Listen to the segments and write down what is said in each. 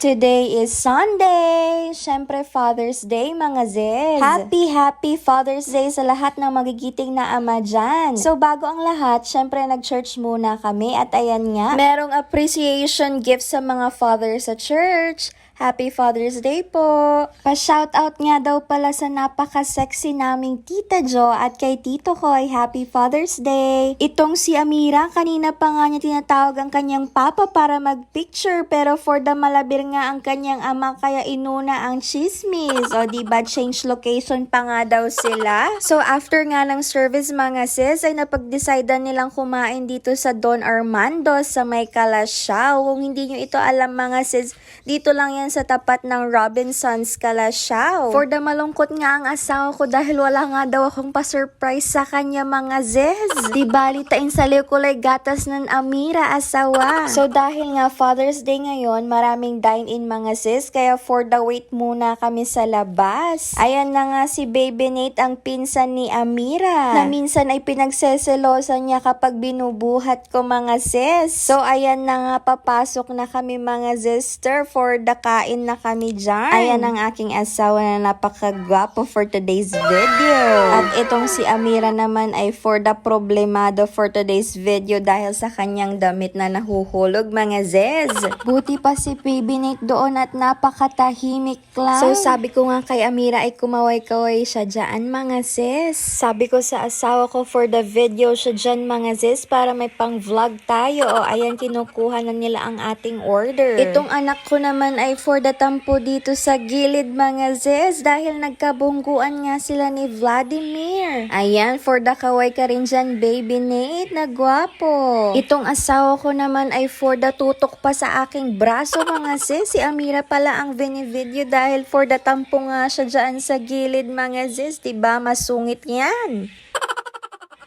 Today is Sunday! Siyempre, Father's Day, mga Zez. Happy Father's Day sa lahat ng magigiting na ama dyan. So, bago ang lahat, siyempre, nag-church muna kami at ayan nga, merong appreciation gift sa mga fathers sa church. Happy Father's Day po! Pa-shoutout nga daw pala sa napaka-sexy naming Tita Jo at kay Tito Koy, Happy Father's Day! Itong si Amira, kanina pa nga niya tinatawag ang kanyang papa para mag-picture pero for the malabir nga ang kanyang ama kaya inuna ang chismis. O diba, change location pa nga daw sila? So after nga ng service mga sis ay napag-decidean nilang kumain dito sa Don Armando sa may Calasiao. Kung hindi nyo ito alam mga sis, dito lang yan sa tapat ng Robinsons Calasiao. For the malungkot nga ang asawa ko dahil wala nga daw akong pa-surprise sa kanya mga zez. Di balitain sa kulay gatas ng Amira asawa. So dahil nga Father's Day ngayon, maraming dine-in mga sis, kaya for the wait muna kami sa labas. Ayan na nga si Baby Nate ang pinsan ni Amira, na minsan ay pinagseselosan niya kapag binubuhat ko mga sis. So ayan na nga, papasok na kami mga sister for the kain na kami dyan. Ayan ang aking asawa na napakagwapo for today's video. At itong si Amira naman ay for the problemado for today's video dahil sa kanyang damit na nahuhulog mga zez. Buti pa si Baby Nate doon at napakatahimik lang. So sabi ko nga kay Amira ay kumaway-kaway siya dyan mga sis. Sabi ko sa asawa ko for the video siya dyan mga sis para may pang vlog tayo. O ayan, kinukuha na nila ang ating order. Itong anak ko naman ay for the tampo dito sa gilid mga sis dahil nagkabungguan nga sila ni Vladimir. Ayan, for the kaway ka rin dyan Baby Nate na gwapo. Itong asawa ko naman ay for the tutok pa sa aking braso mga sis. Si Amira pala ang video dahil for the tampo nga siya dyan sa gilid mga sis. Diba masungit yan?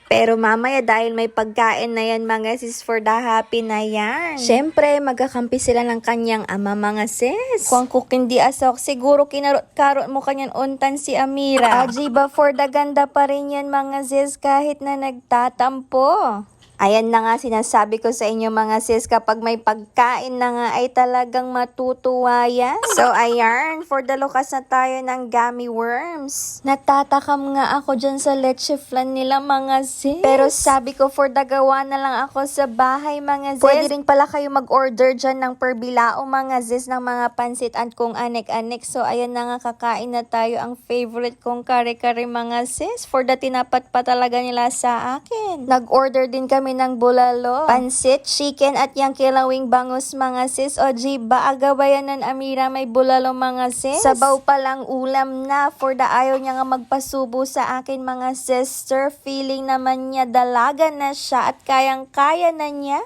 Pero mamaya dahil may pagkain na yan mga sis for the happy na yan. Siyempre, magkakampi sila ng kanyang ama mga sis. Kung kukindi asok, siguro kinarot-karot mo kanyang untan si Amira. Aji ba for the ganda pa rin yan mga sis kahit na nagtatampo. Ayan na nga sinasabi ko sa inyo mga sis, kapag may pagkain na nga ay talagang matutuwa yan. So ayan, for the lukas na tayo ng gummy worms. Natatakam nga ako dyan sa leche flan nila mga sis. Pero sabi ko for the gawa na lang ako sa bahay mga sis. Pwede rin pala kayo mag-order dyan ng perbilao mga sis ng mga pansit at kung anek-anek. So ayan na nga, kakain na tayo ang favorite kong kare-kare mga sis. For the tinapat pa talaga nila sa akin. Nag-order din kami ng bulalo, pansit, chicken at yung kilawing bangus mga sis. O ba agabayan ng Amira may bulalo mga sis. Sabaw palang ulam na for the ayaw niya nga magpasubo sa akin mga sister. Feeling naman niya dalaga na siya at kayang-kaya na niya.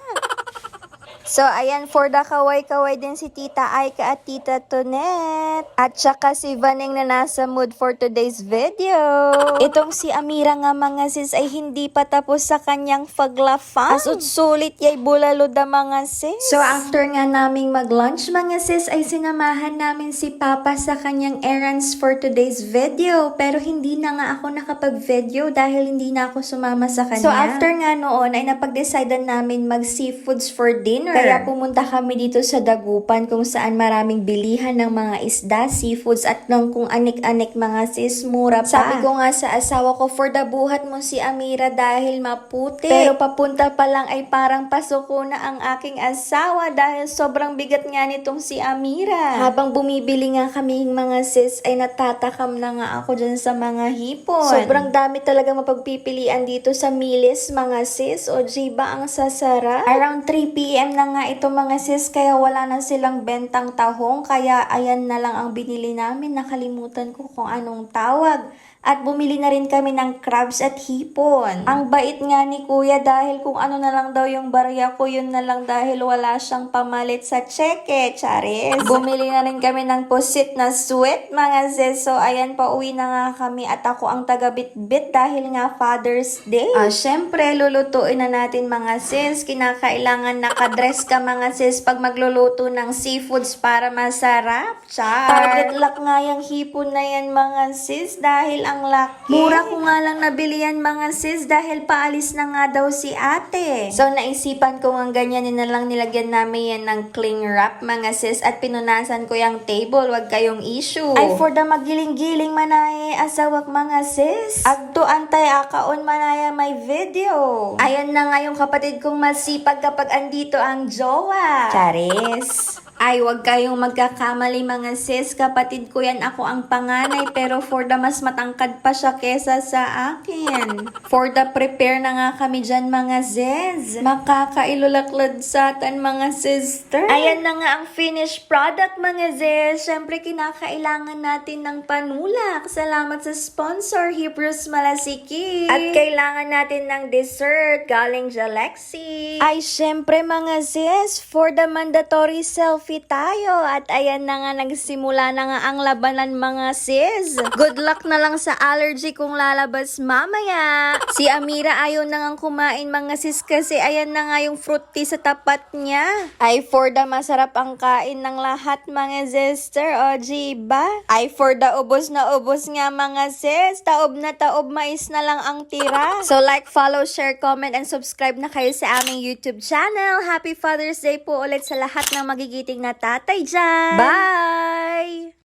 So, ayan, for the kaway-kaway din si Tita Aika at Tita Tonet. At saka si Vaneng na nasa mood for today's video. Itong si Amira nga mga sis ay hindi pa tapos sa kanyang faglafang. Asut sulit yay bulalo da mga sis. So, after nga naming mag-lunch mga sis ay sinamahan namin si Papa sa kanyang errands for today's video. Pero hindi na nga ako nakapag-video dahil hindi na ako sumama sa kanya. So, after nga noon ay napag-decidean namin mag-seafoods for dinner. Kaya pumunta kami dito sa Dagupan kung saan maraming bilihan ng mga isda, seafoods at ng kung anik-anik mga sis, mura pa. Sabi ko nga sa asawa ko, for the buhat mo si Amira dahil maputi. Pero papunta pa lang ay parang pasuko na ang aking asawa dahil sobrang bigat nga nitong si Amira. Habang bumibili nga kami mga sis ay natatakam na nga ako dyan sa mga hipon. Sobrang dami talaga mapagpipilian dito sa Milis mga sis. O ba ang sasarap? Around 3 p.m. na nga ito mga sis, kaya wala na silang bentang tahong, kaya ayan na lang ang binili namin. Nakalimutan ko kung anong tawag. At bumili na rin kami ng crabs at hipon. Ang bait nga ni kuya dahil kung ano na lang daw yung barya ko, yun na lang dahil wala siyang pamalit sa cheque, charis. Bumili na rin kami ng pusit na sweet mga sis. So ayan, pauwi na nga kami at ako ang taga-bit-bit dahil nga Father's Day. Syempre, lulutuin na natin mga sis. Kinakailangan nakadress ka mga sis pag magluluto ng seafoods para masarap. Char! Target lock nga yung hipon na yan mga sis dahil ang laki. Mura ko nga lang nabili yan mga sis dahil paalis na nga daw si ate. So naisipan ko nga ganyanin na lang nilagyan namin yan ng cling wrap mga sis at pinunasan ko yung table. Wag kayong issue. Ay for the magiling-giling manay asawak mga sis. Agto antay akaon manaya may video. Ayan na nga yung kapatid kong masipag kapag andito ang jowa. Charis. Ay, wag kayong magkakamali mga sis. Kapatid ko yan, ako ang panganay. Pero for the mas matangkad pa siya kesa sa akin. For the prepare na nga kami dyan mga sis. Makakailulaklad satan mga sister. Ayan na nga ang finished product mga sis. Siyempre kinakailangan natin ng panulak. Salamat sa sponsor, Hebrews Malasiki. At kailangan natin ng dessert galing Jalexi. Ay, siyempre mga sis, for the mandatory selfie tayo. At ayan na nga, nagsimula na nga ang labanan mga sis. Good luck na lang sa allergy kung lalabas mamaya. Si Amira ayaw na nga kumain mga sis kasi ayan na nga yung fruit tea sa tapat niya. Ay for the masarap ang kain ng lahat mga sister. O ba? Ay for the ubos na ubos nga mga sis. Taob na taob, mais na lang ang tira. So like, follow, share, comment, and subscribe na kayo sa aming YouTube channel. Happy Father's Day po ulit sa lahat ng magigiting na tatay dyan. Bye!